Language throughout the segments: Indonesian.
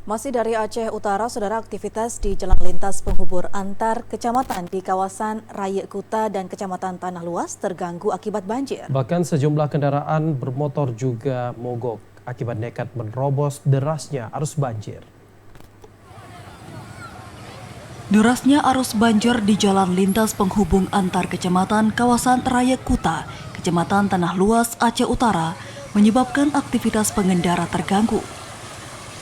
Masih dari Aceh Utara, saudara, aktivitas di jalan lintas penghubung antar kecamatan di kawasan Raya Kuta dan Kecamatan Tanah Luas terganggu akibat banjir. Bahkan sejumlah kendaraan bermotor juga mogok akibat nekat menerobos derasnya arus banjir. Derasnya arus banjir di jalan lintas penghubung antar kecamatan kawasan Raya Kuta, Kecamatan Tanah Luas, Aceh Utara, menyebabkan aktivitas pengendara terganggu.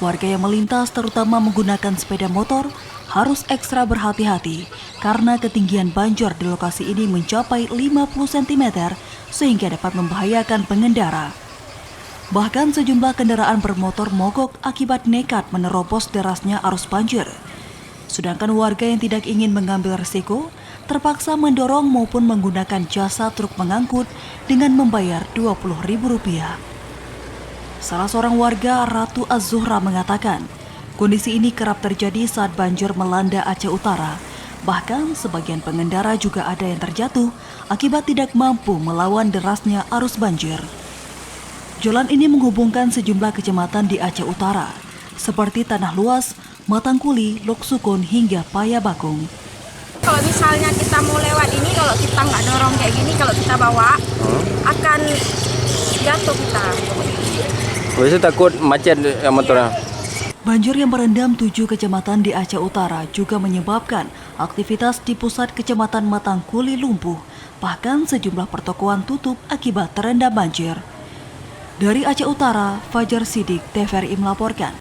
Warga yang melintas terutama menggunakan sepeda motor harus ekstra berhati-hati karena ketinggian banjir di lokasi ini mencapai 50 cm sehingga dapat membahayakan pengendara. Bahkan sejumlah kendaraan bermotor mogok akibat nekat menerobos derasnya arus banjir. Sedangkan warga yang tidak ingin mengambil risiko terpaksa mendorong maupun menggunakan jasa truk mengangkut dengan membayar Rp20.000. Salah seorang warga, Ratu Az-Zuhra, mengatakan kondisi ini kerap terjadi saat banjir melanda Aceh Utara. Bahkan sebagian pengendara juga ada yang terjatuh akibat tidak mampu melawan derasnya arus banjir. Jalan ini menghubungkan sejumlah kecamatan di Aceh Utara, seperti Tanah Luas, Matangkuli, Lok Sukun, hingga Payabakung. Kalau misalnya kita mau lewat ini, kalau kita nggak dorong kayak gini, kalau kita bawa, akan jatuh kita. Biasanya takut macet motornya. Banjir yang merendam 7 kecamatan di Aceh Utara juga menyebabkan aktivitas di pusat kecamatan Matangkuli lumpuh. Bahkan sejumlah pertokoan tutup akibat terendam banjir. Dari Aceh Utara, Fajar Sidik, TVRI melaporkan.